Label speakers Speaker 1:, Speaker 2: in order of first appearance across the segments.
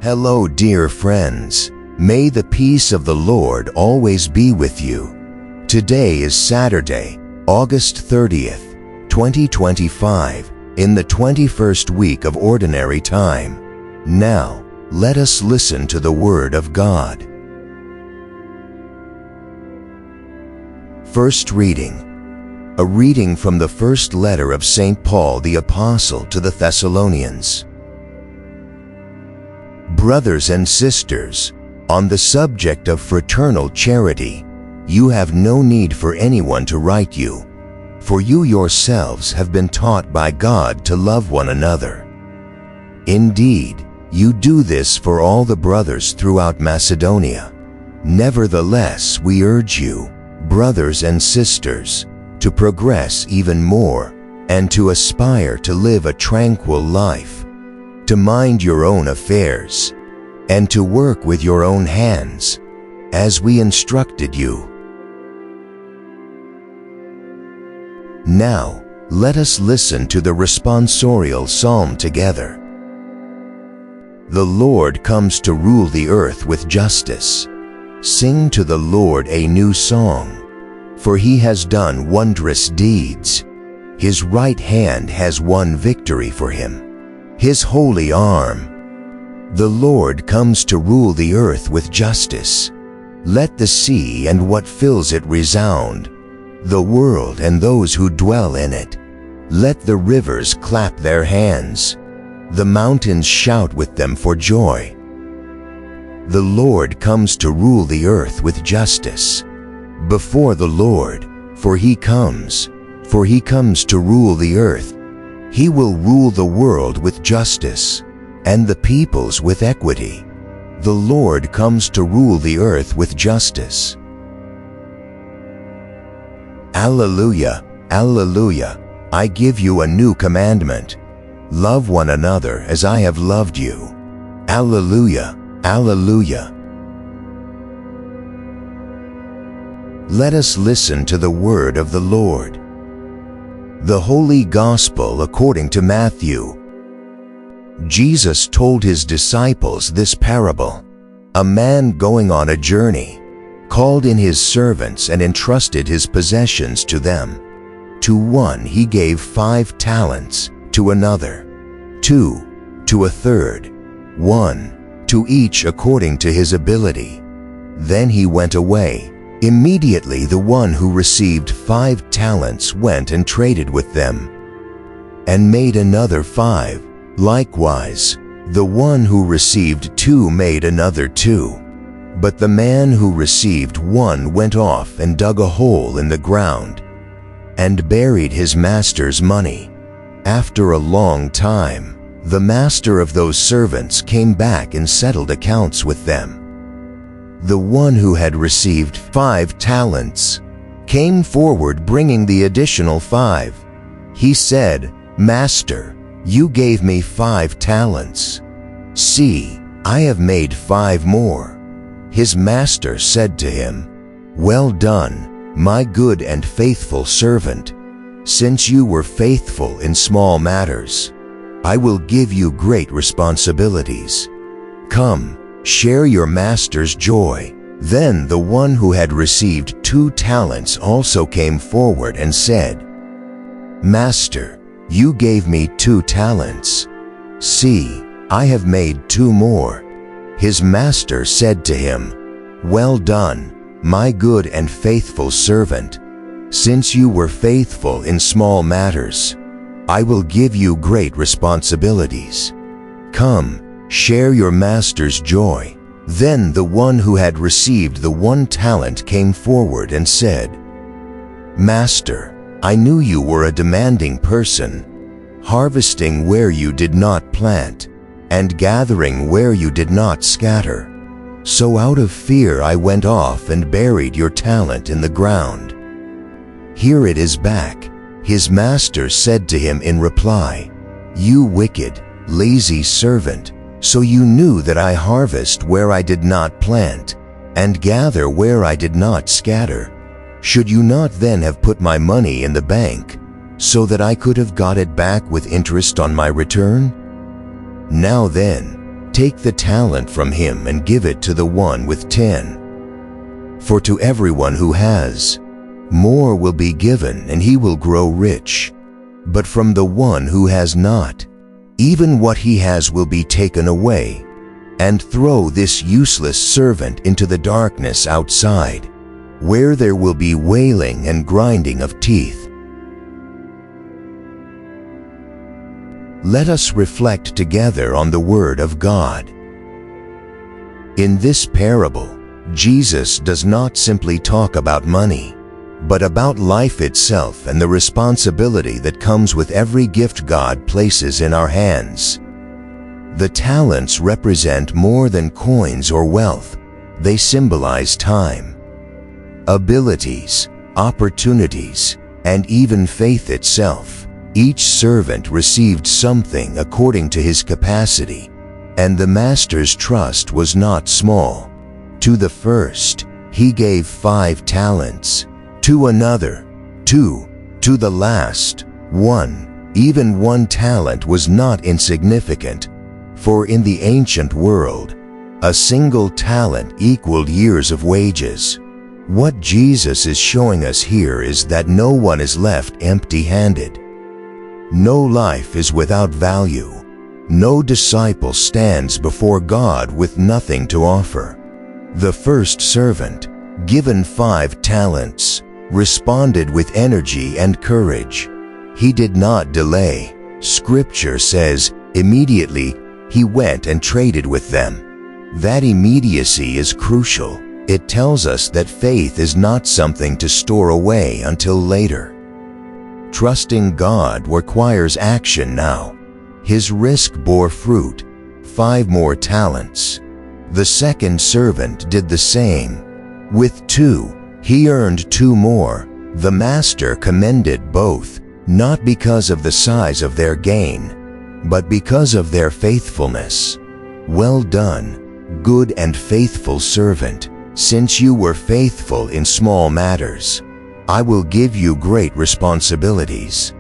Speaker 1: Hello, dear friends. May the peace of the Lord always be with you. Today is Saturday, August 30th, 2025, in the 21st week of Ordinary Time. Now, let us listen to the Word of God. First reading. A reading from the first letter of St. Paul the Apostle to the Thessalonians. Brothers and sisters, on the subject of fraternal charity, you have no need for anyone to write you, for you yourselves have been taught by God to love one another. Indeed, you do this for all the brothers throughout Macedonia. Nevertheless, we urge you, brothers and sisters, to progress even more and to aspire to live a tranquil life, to mind your own affairs, and to work with your own hands, as we instructed you. Now, let us listen to the responsorial psalm together. The Lord comes to rule the earth with justice. Sing to the Lord a new song, for he has done wondrous deeds. His right hand has won victory for him. His holy arm. The Lord comes to rule the earth with justice. Let the sea and what fills it resound, the world and those who dwell in it. Let the rivers clap their hands, the mountains shout with them for joy. The Lord comes to rule the earth with justice. Before the Lord, for he comes to rule the earth. He will rule the world with justice, and the peoples with equity. The Lord comes to rule the earth with justice. Alleluia, Alleluia, I give you a new commandment. Love one another as I have loved you. Alleluia, Alleluia. Let us listen to the word of the Lord. The Holy Gospel according to Matthew. Jesus told his disciples this parable. A man going on a journey called in his servants and entrusted his possessions to them. To one he gave 5 talents, to another 2, to a third 1, to each according to his ability. Then he went away. Immediately the one who received 5 talents went and traded with them, and made another 5. Likewise, the one who received 2 made another 2. But the man who received 1 went off and dug a hole in the ground, and buried his master's money. After a long time, the master of those servants came back and settled accounts with them. The one who had received 5 talents came forward bringing the additional 5. He said, "Master, you gave me 5 talents. See, I have made 5 more." His master said to him, "Well done, my good and faithful servant. Since you were faithful in small matters, I will give you great responsibilities. Come, share your master's joy." Then the one who had received 2 talents also came forward and said, "Master, you gave me 2 talents. See, I have made 2 more." His master said to him, "Well done, my good and faithful servant. Since you were faithful in small matters, I will give you great responsibilities. Come, share your master's joy." Then the one who had received the 1 talent came forward and said, "Master, I knew you were a demanding person, harvesting where you did not plant, and gathering where you did not scatter. So out of fear I went off and buried your talent in the ground. Here it is back." His master said to him in reply, "You wicked, lazy servant, so you knew that I harvest where I did not plant, and gather where I did not scatter. Should you not then have put my money in the bank, so that I could have got it back with interest on my return? Now then, Take the talent from him and give it to the one with 10. For to everyone who has, more will be given, and he will grow rich. But from the one who has not, even what he has will be taken away. And throw this useless servant into the darkness outside, where there will be wailing and grinding of teeth. Let us reflect together on the Word of God. In this parable, Jesus does not simply talk about money, but about life itself and the responsibility that comes with every gift God places in our hands. The talents represent more than coins or wealth. They symbolize time, abilities, opportunities, and even faith itself. Each servant received something according to his capacity, and the master's trust was not small. To the first, he gave 5 talents, to another, 2, to the last, 1. Even 1 talent was not insignificant, for in the ancient world, a single talent equaled years of wages. What Jesus is showing us here is that no one is left empty-handed. No life is without value. No disciple stands before God with nothing to offer. The first servant, given 5 talents, responded with energy and courage. He did not delay. Scripture says, immediately he went and traded with them. That immediacy is crucial. It tells us that faith is not something to store away until later. Trusting God requires action now. His risk bore fruit, 5 more talents. The second servant did the same. With 2, he earned 2 more. The master commended both, not because of the size of their gain, but because of their faithfulness. Well done, good and faithful servant. Since you were faithful in small matters, I will give you great responsibilities.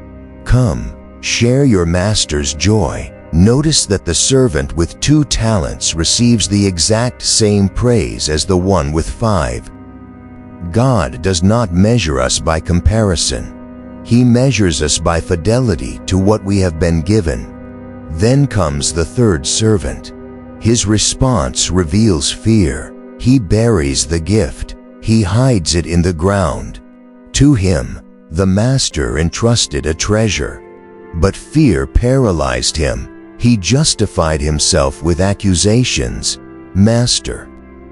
Speaker 1: Come, share your master's joy. Notice that the servant with 2 talents receives the exact same praise as the one with 5. God does not measure us by comparison. He measures us by fidelity to what we have been given. Then comes the third servant. His response reveals fear. He buries the gift. He hides it in the ground. To him, the master entrusted a treasure, but fear paralyzed him. He justified himself with accusations. Master,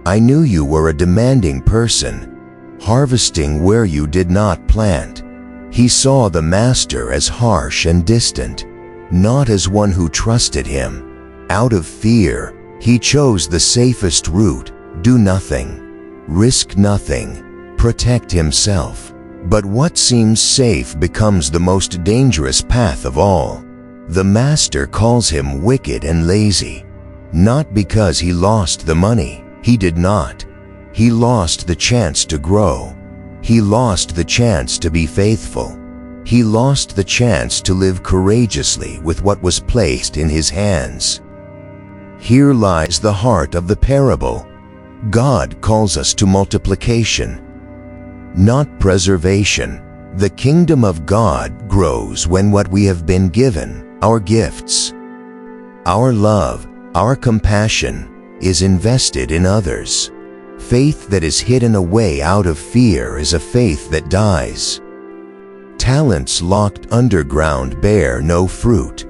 Speaker 1: I knew you were a demanding person, harvesting where you did not plant. He saw the master as harsh and distant, not as one who trusted him. Out of fear, he chose the safest route: do nothing, risk nothing, protect himself. But what seems safe becomes the most dangerous path of all. The master calls him wicked and lazy, not because he lost the money. He did not. He lost the chance to grow. He lost the chance to be faithful. He lost the chance to live courageously with what was placed in his hands. Here lies the heart of the parable. God calls us to multiplication, not preservation. The kingdom of God grows when what we have been given, our gifts, our love, our compassion, is invested in others. Faith that is hidden away out of fear is a faith that dies. Talents locked underground bear no fruit.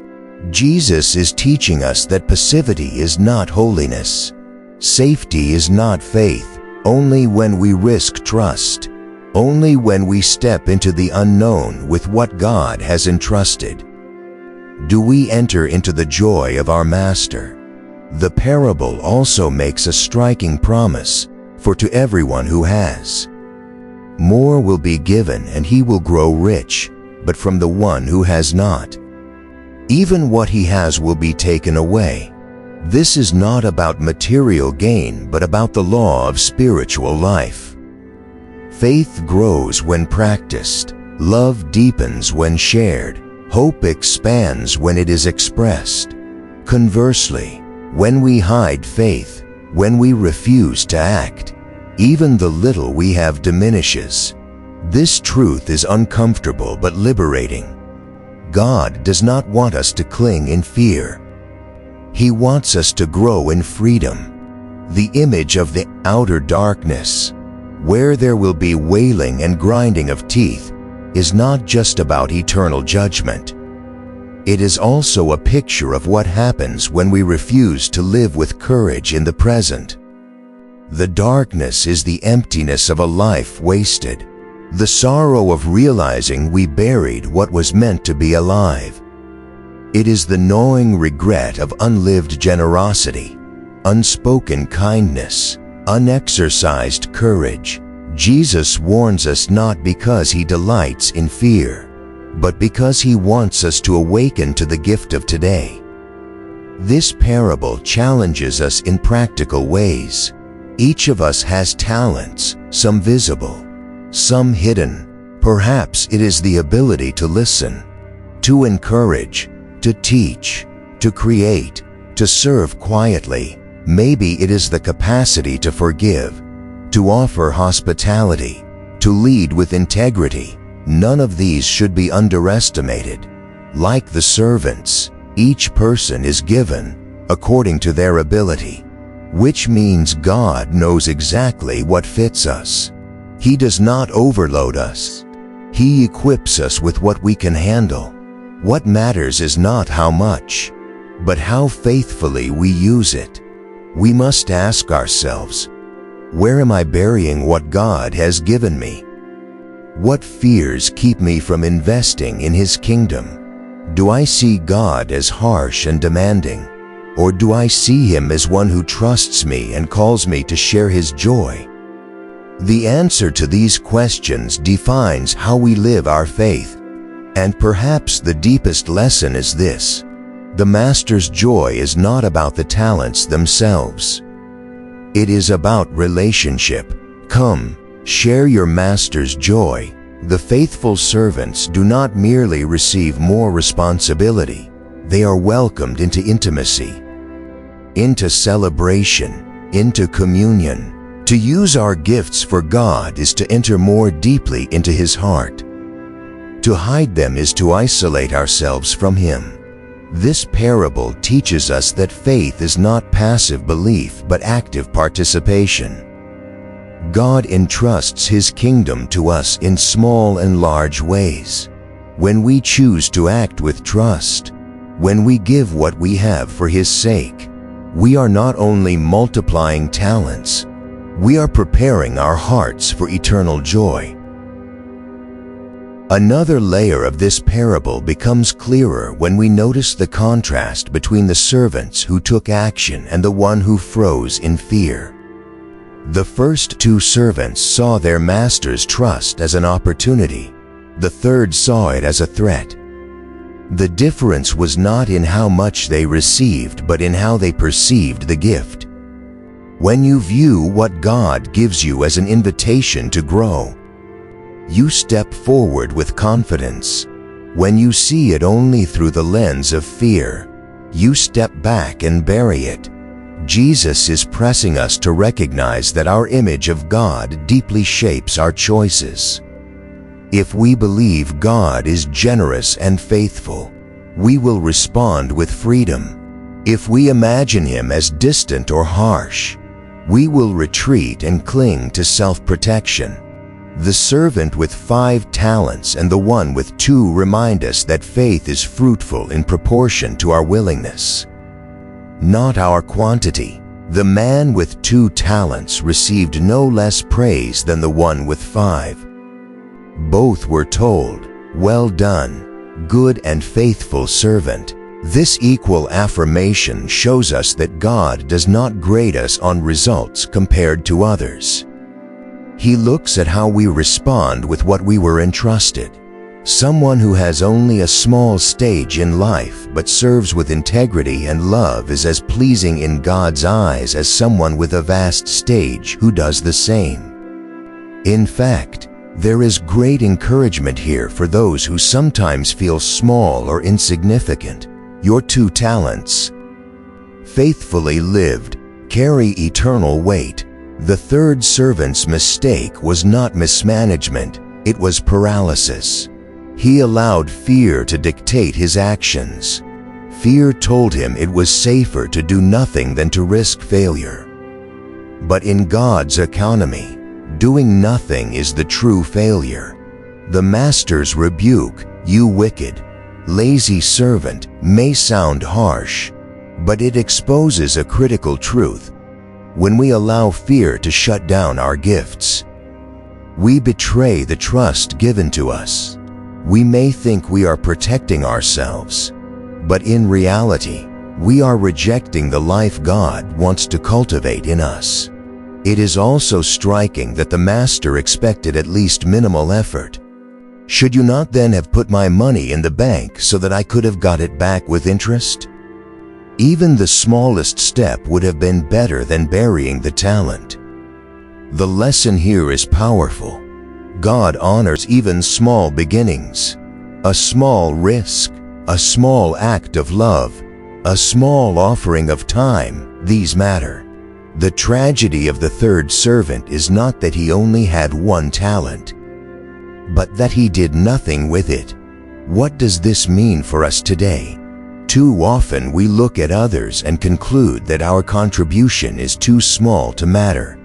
Speaker 1: Jesus is teaching us that passivity is not holiness. Safety is not faith. Only when we risk trust, only when we step into the unknown with what God has entrusted, do we enter into the joy of our Master. The parable also makes a striking promise, for to everyone who has, more will be given and he will grow rich, but from the one who has not, even what he has will be taken away. This is not about material gain, but about the law of spiritual life. Faith grows when practiced. Love deepens when shared. Hope expands when it is expressed. Conversely, When we hide faith, when we refuse to act, even the little we have diminishes. This truth is uncomfortable but liberating. God does not want us to cling in fear. He wants us to grow in freedom, the image of the outer darkness, where there will be wailing and grinding of teeth, is not just about eternal judgment. It is also a picture of what happens when we refuse to live with courage in the present. The darkness is the emptiness of a life wasted, the sorrow of realizing we buried what was meant to be alive. It is the gnawing regret of unlived generosity, unspoken kindness, unexercised courage. Jesus warns us not because he delights in fear, but because he wants us to awaken to the gift of today. This parable challenges us in practical ways. Each of us has talents, some visible, some hidden. Perhaps it is the ability to listen, to encourage, to teach, to create, to serve quietly. Maybe it is the capacity to forgive, to offer hospitality, to lead with integrity. None of these should be underestimated. Like the servants, each person is given according to their ability, which means God knows exactly what fits us. He does not overload us. He equips us with what we can handle. What matters is not how much, but how faithfully we use it. We must ask ourselves, where am I burying what God has given me? What fears keep me from investing in His kingdom? Do I see God as harsh and demanding, or do I see Him as one who trusts me and calls me to share His joy? The answer to these questions defines how we live our faith, and perhaps the deepest lesson is this: the Master's joy is not about the talents themselves. It is about relationship. Come, share your Master's joy. The faithful servants do not merely receive more responsibility, they are welcomed into intimacy, into celebration, into communion. To use our gifts for God is to enter more deeply into His heart. To hide them is to isolate ourselves from Him. This parable teaches us that faith is not passive belief but active participation. God entrusts His kingdom to us in small and large ways. When we choose to act with trust, when we give what we have for His sake, we are not only multiplying talents, we are preparing our hearts for eternal joy. Another layer of this parable becomes clearer when we notice the contrast between the servants who took action and the one who froze in fear. The first two servants saw their master's trust as an opportunity. The third saw it as a threat. The difference was not in how much they received, but in how they perceived the gift. When you view what God gives you as an invitation to grow, you step forward with confidence. When you see it only through the lens of fear, you step back and bury it. Jesus is pressing us to recognize that our image of God deeply shapes our choices. If we believe God is generous and faithful, we will respond with freedom. If we imagine Him as distant or harsh, we will retreat and cling to self-protection. The servant with 5 talents and the one with 2 remind us that faith is fruitful in proportion to our willingness, not our quantity. The man with 2 talents received no less praise than the one with 5. Both were told, "Well done, good and faithful servant." This equal affirmation shows us that God does not grade us on results compared to others. He looks at how we respond with what we were entrusted. Someone who has only a small stage in life but serves with integrity and love is as pleasing in God's eyes as someone with a vast stage who does the same. In fact, there is great encouragement here for those who sometimes feel small or insignificant. Your 2 talents, faithfully lived, carry eternal weight. The third servant's mistake was not mismanagement, it was paralysis. He allowed fear to dictate his actions. Fear told him it was safer to do nothing than to risk failure. But in God's economy, doing nothing is the true failure. The master's rebuke, "You wicked, lazy servant," may sound harsh, but it exposes a critical truth. When we allow fear to shut down our gifts, we betray the trust given to us. We may think we are protecting ourselves, but in reality, we are rejecting the life God wants to cultivate in us. It is also striking that the master expected at least minimal effort. "Should you not then have put my money in the bank so that I could have got it back with interest?" Even the smallest step would have been better than burying the talent. The lesson here is powerful. God honors even small beginnings. A small risk, a small act of love, a small offering of time, these matter. The tragedy of the third servant is not that he only had one talent, but that he did nothing with it. What does this mean for us today? Too often we look at others and conclude that our contribution is too small to matter.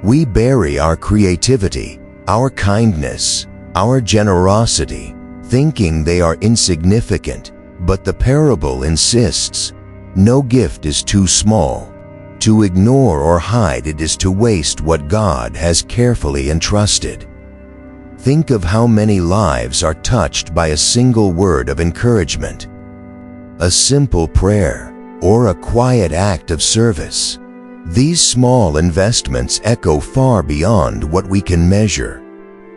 Speaker 1: We bury our creativity, our kindness, our generosity, thinking they are insignificant, but the parable insists, no gift is too small. To ignore or hide it is to waste what God has carefully entrusted. Think of how many lives are touched by a single word of encouragement, a simple prayer, or a quiet act of service. These small investments echo far beyond what we can measure.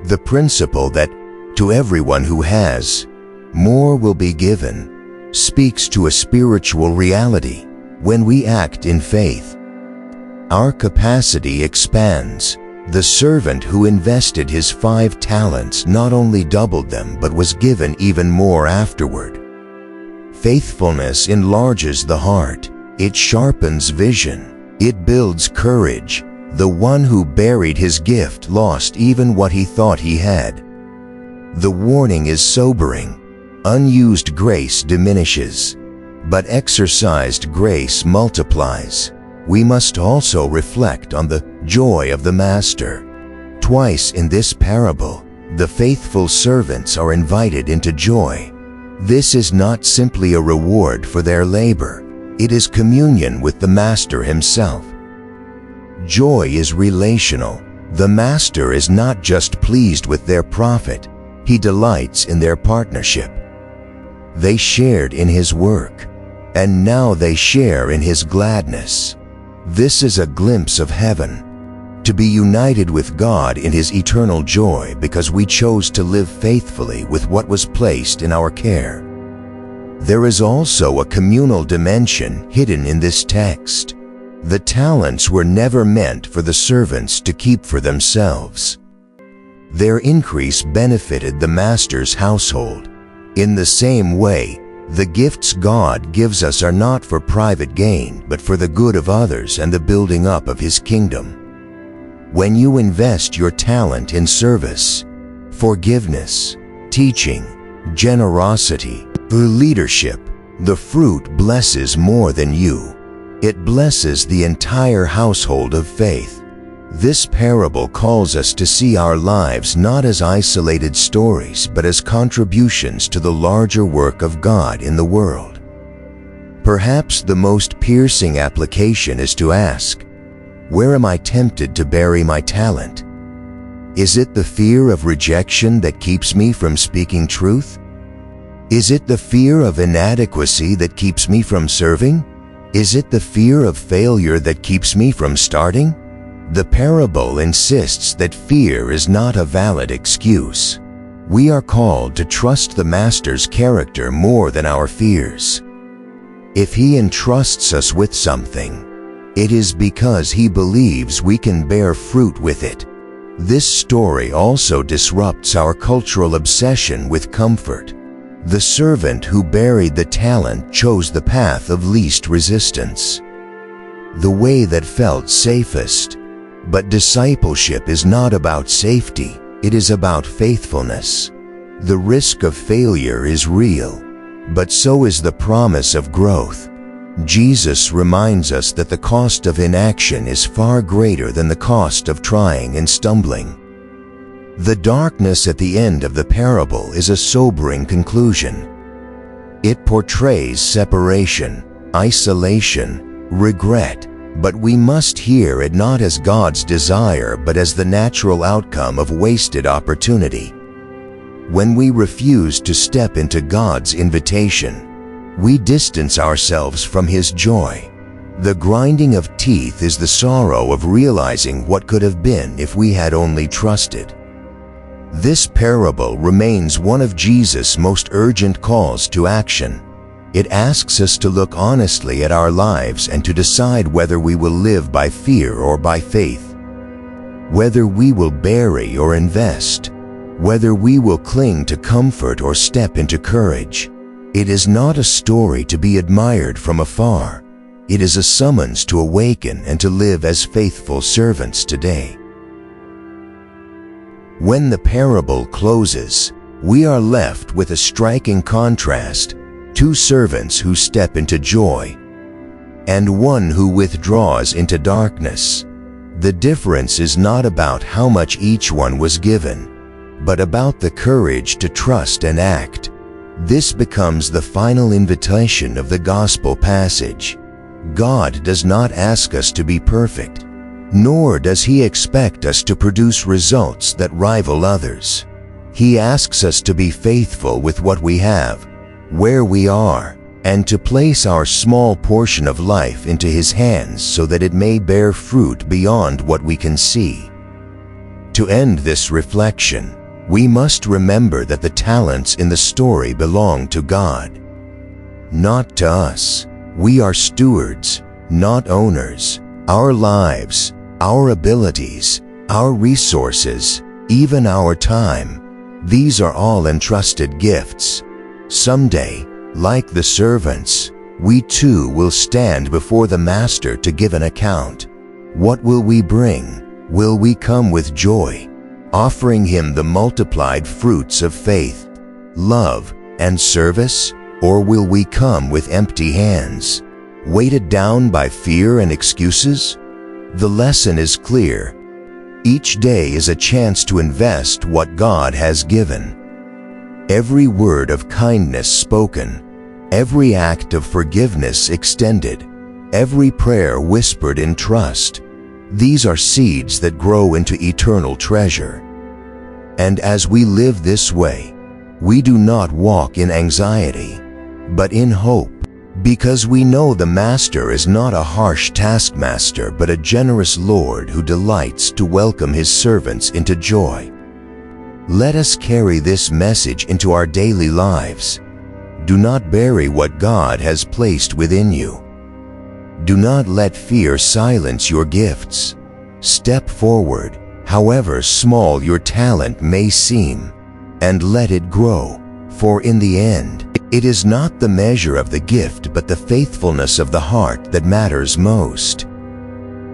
Speaker 1: The principle that, to everyone who has, more will be given, speaks to a spiritual reality. When we act in faith, our capacity expands. The servant who invested his 5 talents not only doubled them but was given even more afterward. Faithfulness enlarges the heart. It sharpens vision. It builds courage. The one who buried his gift lost even what he thought he had. The warning is sobering. Unused grace diminishes, but exercised grace multiplies. We must also reflect on the joy of the master. Twice in this parable, the faithful servants are invited into joy. This is not simply a reward for their labor. It is communion with the master himself. Joy is relational. The master is not just pleased with their profit, he delights in their partnership. They shared in his work, and now they share in his gladness. This is a glimpse of heaven, to be united with God in his eternal joy because we chose to live faithfully with what was placed in our care. There is also a communal dimension hidden in this text. The talents were never meant for the servants to keep for themselves. Their increase benefited the master's household. In the same way, the gifts God gives us are not for private gain, but for the good of others and the building up of his kingdom. When you invest your talent in service, forgiveness, teaching, generosity, or leadership, the fruit blesses more than you. It blesses the entire household of faith. This parable calls us to see our lives not as isolated stories, but as contributions to the larger work of God in the world. Perhaps the most piercing application is to ask, where am I tempted to bury my talent? Is it the fear of rejection that keeps me from speaking truth? Is it the fear of inadequacy that keeps me from serving? Is it the fear of failure that keeps me from starting? The parable insists that fear is not a valid excuse. We are called to trust the Master's character more than our fears. If he entrusts us with something, it is because he believes we can bear fruit with it. This story also disrupts our cultural obsession with comfort. The servant who buried the talent chose the path of least resistance, the way that felt safest. But discipleship is not about safety, it is about faithfulness. The risk of failure is real, but so is the promise of growth. Jesus reminds us that the cost of inaction is far greater than the cost of trying and stumbling. The darkness at the end of the parable is a sobering conclusion. It portrays separation, isolation, regret, but we must hear it not as God's desire but as the natural outcome of wasted opportunity. When we refuse to step into God's invitation, we distance ourselves from His joy. The grinding of teeth is the sorrow of realizing what could have been if we had only trusted. This parable remains one of Jesus' most urgent calls to action. It asks us to look honestly at our lives and to decide whether we will live by fear or by faith, whether we will bury or invest, whether we will cling to comfort or step into courage. It is not a story to be admired from afar. It is a summons to awaken and to live as faithful servants today. When the parable closes, we are left with a striking contrast: two servants who step into joy, and one who withdraws into darkness. The difference is not about how much each one was given, but about the courage to trust and act. This becomes the final invitation of the gospel passage. God does not ask us to be perfect, nor does He expect us to produce results that rival others. He asks us to be faithful with what we have, where we are, and to place our small portion of life into His hands so that it may bear fruit beyond what we can see. To end this reflection, we must remember that the talents in the story belong to God, not to us. We are stewards, not owners. Our lives, our abilities, our resources, even our time, these are all entrusted gifts. Someday, like the servants, we too will stand before the Master to give an account. What will we bring? Will we come with joy, offering Him the multiplied fruits of faith, love, and service? Or will we come with empty hands, weighted down by fear and excuses? The lesson is clear. Each day is a chance to invest what God has given. Every word of kindness spoken, every act of forgiveness extended, every prayer whispered in trust, these are seeds that grow into eternal treasure. And as we live this way, we do not walk in anxiety, but in hope, because we know the Master is not a harsh taskmaster but a generous Lord who delights to welcome His servants into joy. Let us carry this message into our daily lives. Do not bury what God has placed within you. Do not let fear silence your gifts. Step forward, however small your talent may seem, and let it grow, for in the end, it is not the measure of the gift but the faithfulness of the heart that matters most.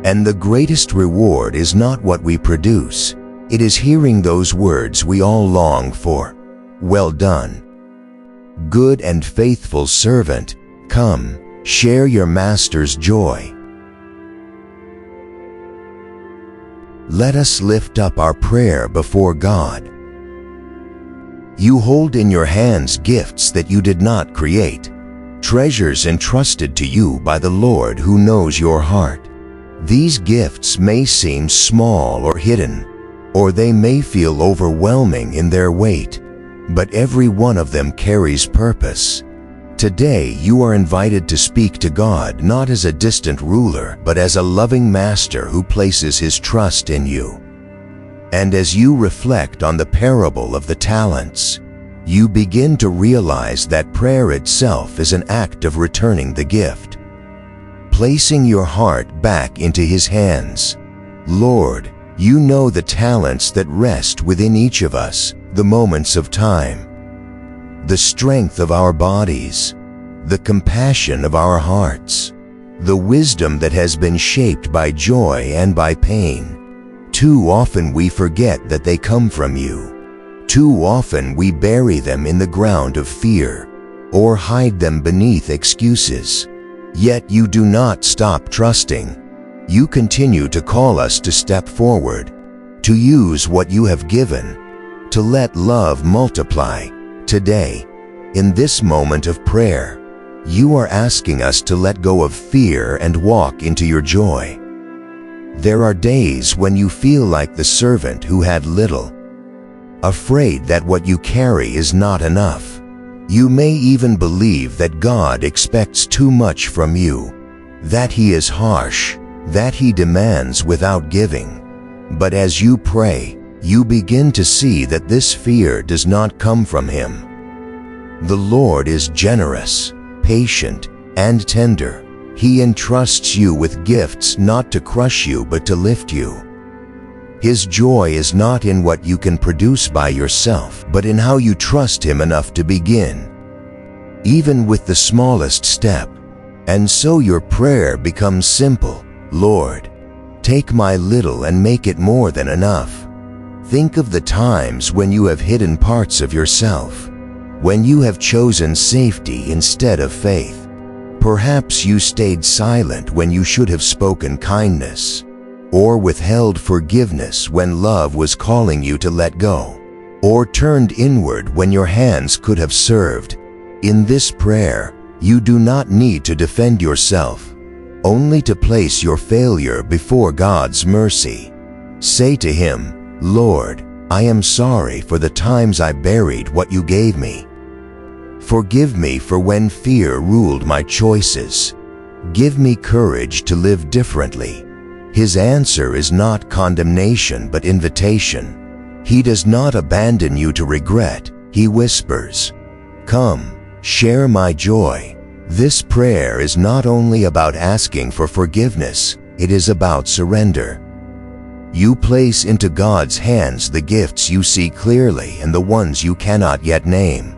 Speaker 1: And the greatest reward is not what we produce, it is hearing those words we all long for: "Well done, good and faithful servant, come, share your Master's joy." Let us lift up our prayer before God. You hold in your hands gifts that you did not create, treasures entrusted to you by the Lord who knows your heart. These gifts may seem small or hidden, or they may feel overwhelming in their weight, but every one of them carries purpose. Today you are invited to speak to God not as a distant ruler, but as a loving Master who places His trust in you. And as you reflect on the parable of the talents, you begin to realize that prayer itself is an act of returning the gift, placing your heart back into His hands. Lord, you know the talents that rest within each of us, the moments of time, the strength of our bodies, the compassion of our hearts, the wisdom that has been shaped by joy and by pain. Too often we forget that they come from you. Too often we bury them in the ground of fear, or hide them beneath excuses. Yet you do not stop trusting. You continue to call us to step forward, to use what you have given, to let love multiply. Today, in this moment of prayer, you are asking us to let go of fear and walk into your joy. There are days when you feel like the servant who had little, afraid that what you carry is not enough. You may even believe that God expects too much from you, that He is harsh, that He demands without giving. But as you pray, you begin to see that this fear does not come from Him. The Lord is generous, patient, and tender. He entrusts you with gifts not to crush you but to lift you. His joy is not in what you can produce by yourself, but in how you trust Him enough to begin, even with the smallest step. And so your prayer becomes simple. Lord, take my little and make it more than enough. Think of the times when you have hidden parts of yourself, when you have chosen safety instead of faith. Perhaps you stayed silent when you should have spoken kindness, or withheld forgiveness when love was calling you to let go, or turned inward when your hands could have served. In this prayer, you do not need to defend yourself, only to place your failure before God's mercy. Say to Him, Lord, I am sorry for the times I buried what you gave me. Forgive me for when fear ruled my choices. Give me courage to live differently. His answer is not condemnation but invitation. He does not abandon you to regret. He whispers, "Come, share my joy." This prayer is not only about asking for forgiveness, it is about surrender. You place into God's hands the gifts you see clearly and the ones you cannot yet name.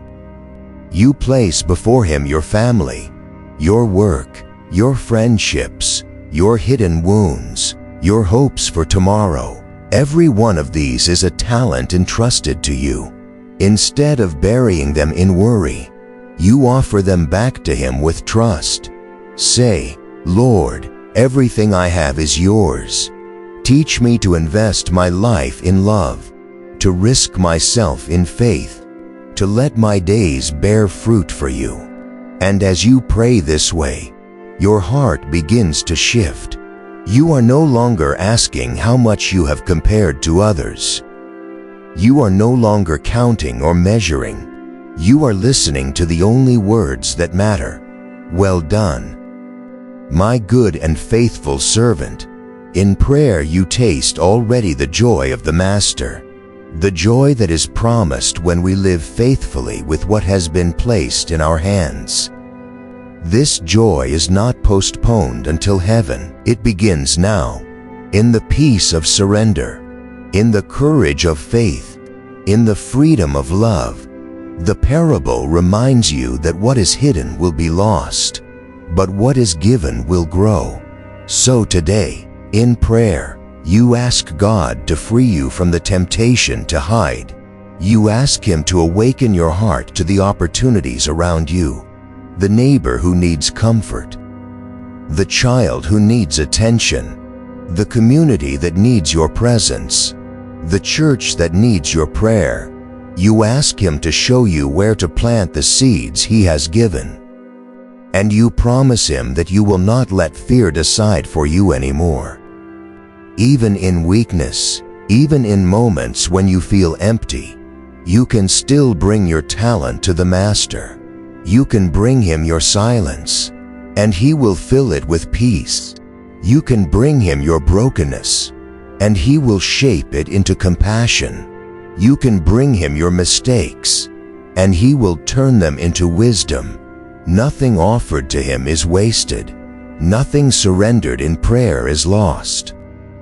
Speaker 1: You place before Him your family, your work, your friendships, your hidden wounds, your hopes for tomorrow. Every one of these is a talent entrusted to you. Instead of burying them in worry, you offer them back to Him with trust. Say, Lord, everything I have is yours. Teach me to invest my life in love, to risk myself in faith, to let my days bear fruit for you. And as you pray this way, your heart begins to shift. You are no longer asking how much you have compared to others. You are no longer counting or measuring. You are listening to the only words that matter. Well done, my good and faithful servant. In prayer you taste already the joy of the Master, the joy that is promised when we live faithfully with what has been placed in our hands. This joy is not postponed until heaven. It begins now, in the peace of surrender, in the courage of faith, in the freedom of love. The parable reminds you that what is hidden will be lost, but what is given will grow. So today, in prayer, you ask God to free you from the temptation to hide. You ask Him to awaken your heart to the opportunities around you, the neighbor who needs comfort, the child who needs attention, the community that needs your presence, the church that needs your prayer. You ask Him to show you where to plant the seeds He has given. And you promise Him that you will not let fear decide for you anymore. Even in weakness, even in moments when you feel empty, you can still bring your talent to the Master. You can bring Him your silence, and He will fill it with peace. You can bring Him your brokenness, and He will shape it into compassion. You can bring Him your mistakes, and He will turn them into wisdom. Nothing offered to Him is wasted. Nothing surrendered in prayer is lost.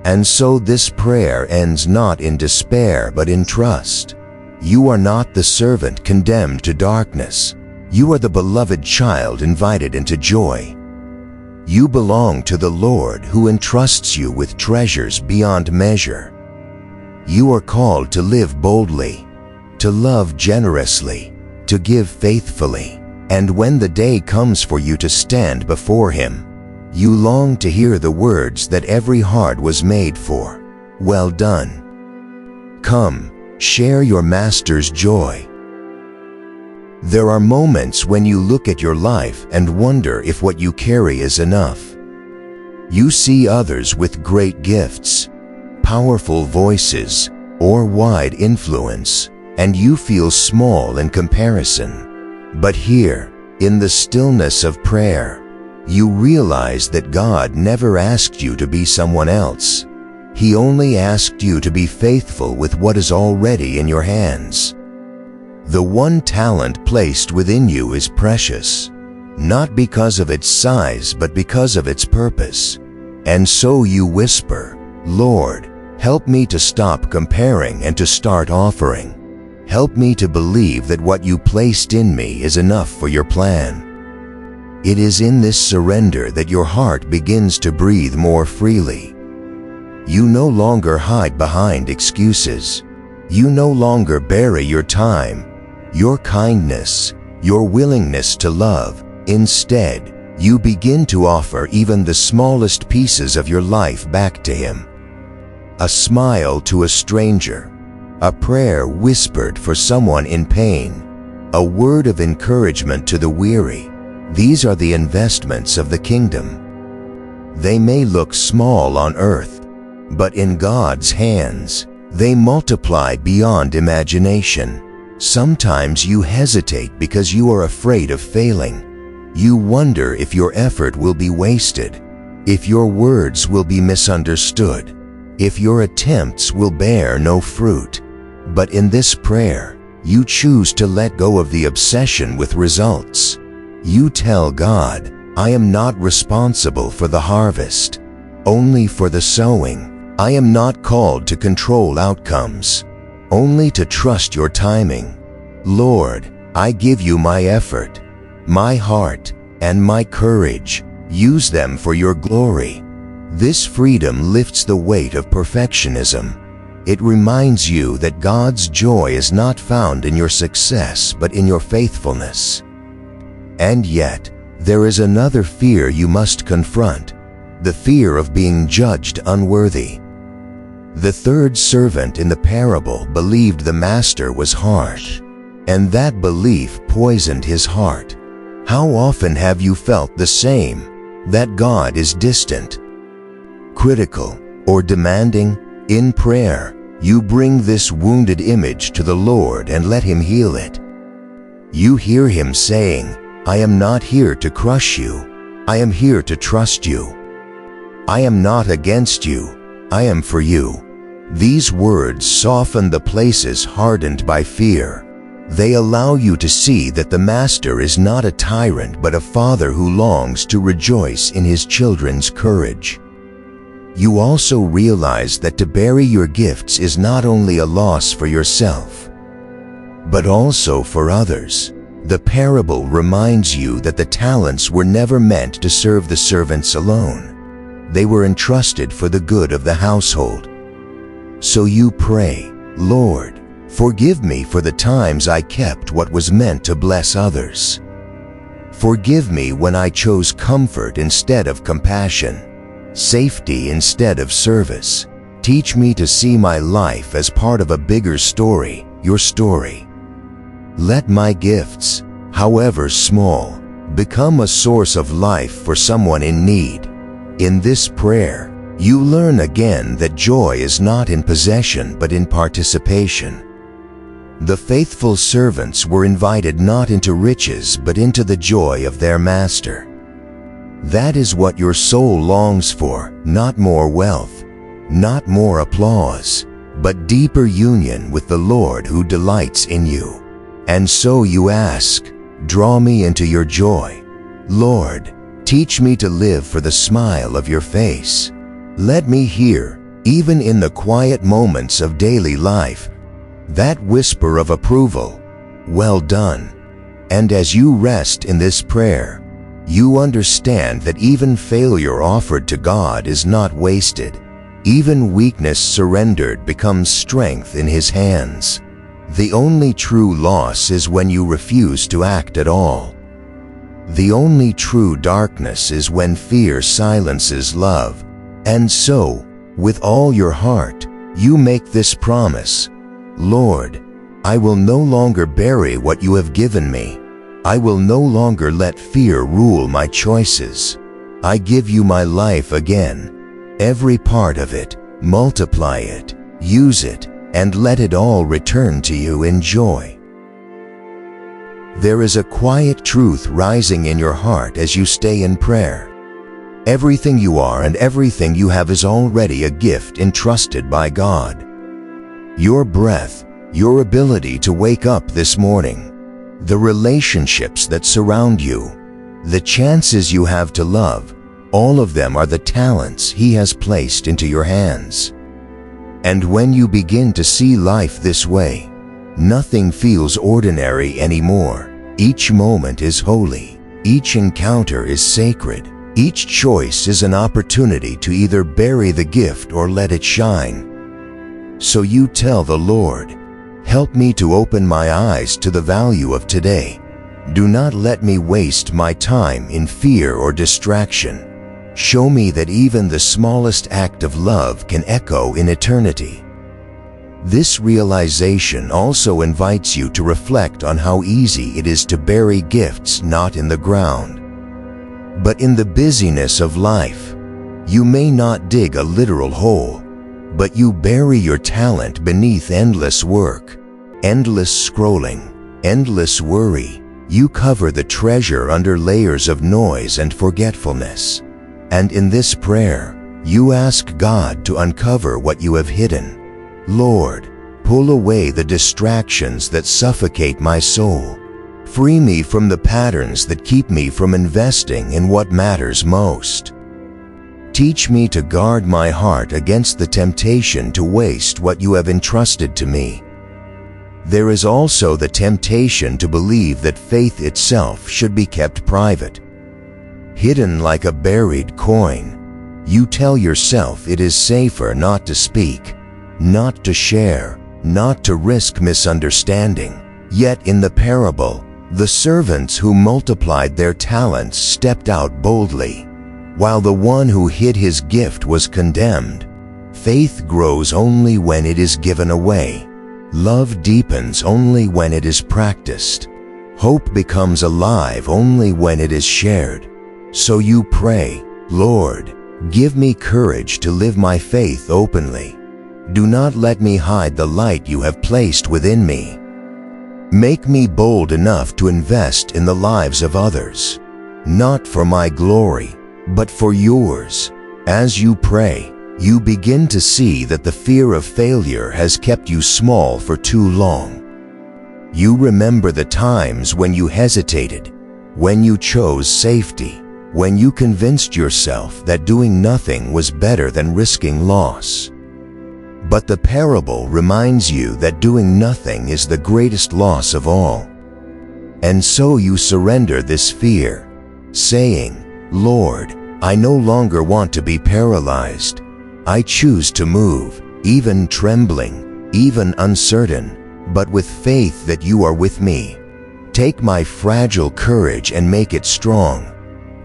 Speaker 1: And so this prayer ends not in despair but in trust. You are not the servant condemned to darkness. You are the beloved child invited into joy. You belong to the Lord who entrusts you with treasures beyond measure. You are called to live boldly, to love generously, to give faithfully, and when the day comes for you to stand before Him, you long to hear the words that every heart was made for. Well done. Come, share your Master's joy. There are moments when you look at your life and wonder if what you carry is enough. You see others with great gifts, powerful voices, or wide influence, and you feel small in comparison. But here, in the stillness of prayer, you realize that God never asked you to be someone else. He only asked you to be faithful with what is already in your hands. The one talent placed within you is precious, not because of its size but because of its purpose. And so you whisper, Lord, help me to stop comparing and to start offering. Help me to believe that what you placed in me is enough for your plan. It is in this surrender that your heart begins to breathe more freely. You no longer hide behind excuses. You no longer bury your time, your kindness, your willingness to love. Instead, you begin to offer even the smallest pieces of your life back to Him. A smile to a stranger, a prayer whispered for someone in pain, a word of encouragement to the weary. These are the investments of the kingdom. They may look small on earth, but in God's hands, they multiply beyond imagination. Sometimes you hesitate because you are afraid of failing. You wonder if your effort will be wasted, if your words will be misunderstood, if your attempts will bear no fruit. But in this prayer, you choose to let go of the obsession with results. You tell God, I am not responsible for the harvest, only for the sowing. I am not called to control outcomes, only to trust your timing. Lord, I give you my effort, my heart, and my courage. Use them for your glory. This freedom lifts the weight of perfectionism. It reminds you that God's joy is not found in your success but in your faithfulness. And yet, there is another fear you must confront, the fear of being judged unworthy. The third servant in the parable believed the master was harsh, and that belief poisoned his heart. How often have you felt the same, that God is distant, critical, or demanding? In prayer, you bring this wounded image to the Lord and let Him heal it. You hear Him saying, I am not here to crush you. I am here to trust you. I am not against you. I am for you. These words soften the places hardened by fear. They allow you to see that the Master is not a tyrant but a father who longs to rejoice in his children's courage. You also realize that to bury your gifts is not only a loss for yourself, but also for others. The parable reminds you that the talents were never meant to serve the servants alone. They were entrusted for the good of the household. So you pray, Lord, forgive me for the times I kept what was meant to bless others. Forgive me when I chose comfort instead of compassion, safety instead of service. Teach me to see my life as part of a bigger story, your story. Let my gifts, however small, become a source of life for someone in need. In this prayer, you learn again that joy is not in possession but in participation. The faithful servants were invited not into riches but into the joy of their master. That is what your soul longs for, not more wealth, not more applause, but deeper union with the Lord who delights in you. And so you ask, draw me into your joy. Lord, teach me to live for the smile of your face. Let me hear, even in the quiet moments of daily life, that whisper of approval, "Well done." And as you rest in this prayer, you understand that even failure offered to God is not wasted. Even weakness surrendered becomes strength in His hands. The only true loss is when you refuse to act at all. The only true darkness is when fear silences love. And so, with all your heart, you make this promise: "Lord, I will no longer bury what you have given me. I will no longer let fear rule my choices. I give you my life again. Every part of it, multiply it, use it, and let it all return to you in joy." There is a quiet truth rising in your heart as you stay in prayer. Everything you are and everything you have is already a gift entrusted by God. Your breath, your ability to wake up this morning, the relationships that surround you, the chances you have to love, all of them are the talents He has placed into your hands. And when you begin to see life this way, nothing feels ordinary anymore. Each moment is holy. Each encounter is sacred. Each choice is an opportunity to either bury the gift or let it shine. So you tell the Lord, "Help me to open my eyes to the value of today. Do not let me waste my time in fear or distraction. Show me that even the smallest act of love can echo in eternity." This realization also invites you to reflect on how easy it is to bury gifts not in the ground, but in the busyness of life. You may not dig a literal hole, but you bury your talent beneath endless work, endless scrolling, endless worry. You cover the treasure under layers of noise and forgetfulness. And in this prayer, you ask God to uncover what you have hidden. "Lord, pull away the distractions that suffocate my soul. Free me from the patterns that keep me from investing in what matters most. Teach me to guard my heart against the temptation to waste what you have entrusted to me." There is also the temptation to believe that faith itself should be kept private. Hidden like a buried coin, you tell yourself it is safer not to speak, not to share, not to risk misunderstanding. Yet in the parable, the servants who multiplied their talents stepped out boldly, while the one who hid his gift was condemned. Faith grows only when it is given away. Love deepens only when it is practiced. Hope becomes alive only when it is shared. So you pray, "Lord, give me courage to live my faith openly. Do not let me hide the light you have placed within me. Make me bold enough to invest in the lives of others, not for my glory, but for yours." As you pray, you begin to see that the fear of failure has kept you small for too long. You remember the times when you hesitated, when you chose safety, when you convinced yourself that doing nothing was better than risking loss. But the parable reminds you that doing nothing is the greatest loss of all. And so you surrender this fear, saying, "Lord, I no longer want to be paralyzed. I choose to move, even trembling, even uncertain, but with faith that you are with me. Take my fragile courage and make it strong.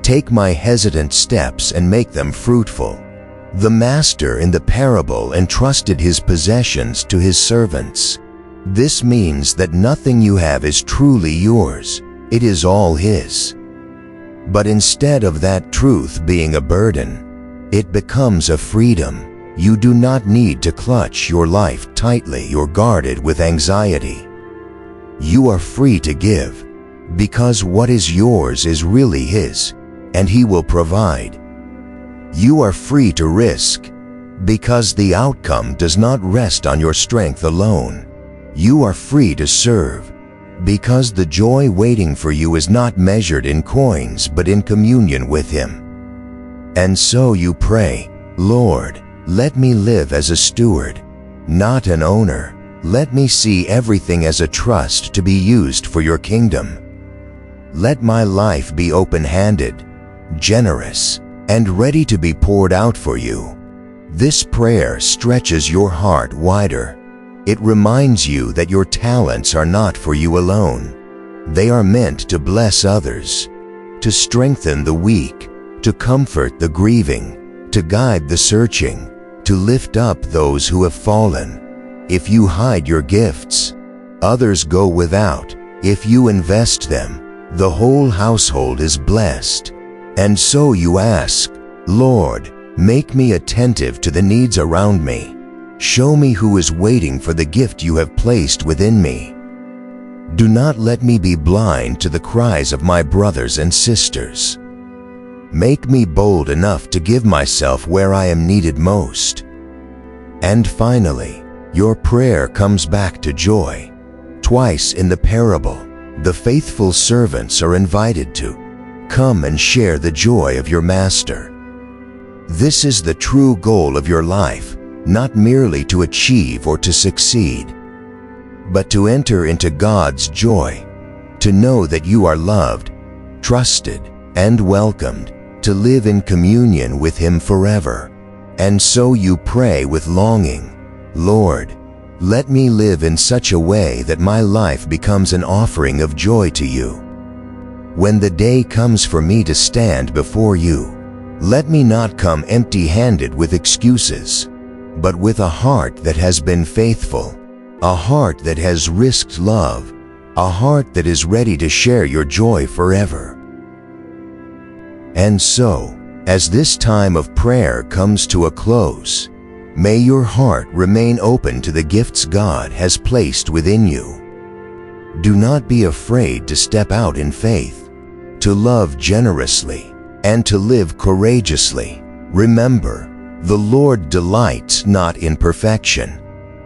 Speaker 1: Take my hesitant steps and make them fruitful." The master in the parable entrusted his possessions to his servants. This means that nothing you have is truly yours. It is all his. But instead of that truth being a burden, it becomes a freedom. You do not need to clutch your life tightly or guard it with anxiety. You are free to give, because what is yours is really his, and he will provide. You are free to risk, because the outcome does not rest on your strength alone. You are free to serve, because the joy waiting for you is not measured in coins but in communion with him. And so you pray, "Lord, let me live as a steward, not an owner. Let me see everything as a trust to be used for your kingdom. Let my life be open-handed, generous, and ready to be poured out for you. This prayer stretches your heart wider. It reminds you that your talents are not for you alone. They are meant to bless others, to strengthen the weak, to comfort the grieving, to guide the searching, to lift up those who have fallen. If you hide your gifts, others go without. If you invest them, the whole household is blessed. And so you ask, Lord, make me attentive to the needs around me. Show me who is waiting for the gift you have placed within me. Do not let me be blind to the cries of my brothers and sisters. Make me bold enough to give myself where I am needed most. And finally, your prayer comes back to joy. Twice in the parable, the faithful servants are invited to come and share the joy of your master. This is the true goal of your life, not merely to achieve or to succeed, but to enter into God's joy, to know that you are loved, trusted, and welcomed, to live in communion with Him forever. And so you pray with longing, Lord, let me live in such a way that my life becomes an offering of joy to you. When the day comes for me to stand before you, let me not come empty-handed with excuses, but with a heart that has been faithful, a heart that has risked love, a heart that is ready to share your joy forever. And so, as this time of prayer comes to a close, may your heart remain open to the gifts God has placed within you. Do not be afraid to step out in faith, to love generously, and to live courageously. Remember, the Lord delights not in perfection,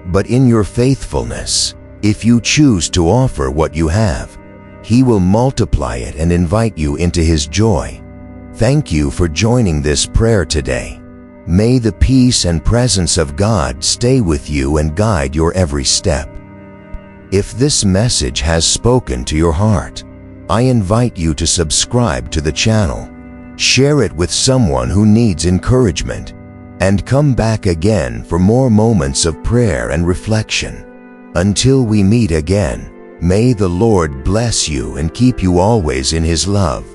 Speaker 1: but in your faithfulness. If you choose to offer what you have, He will multiply it and invite you into His joy. Thank you for joining this prayer today. May the peace and presence of God stay with you and guide your every step. If this message has spoken to your heart, I invite you to subscribe to the channel, share it with someone who needs encouragement, and come back again for more moments of prayer and reflection. Until we meet again, may the Lord bless you and keep you always in His love.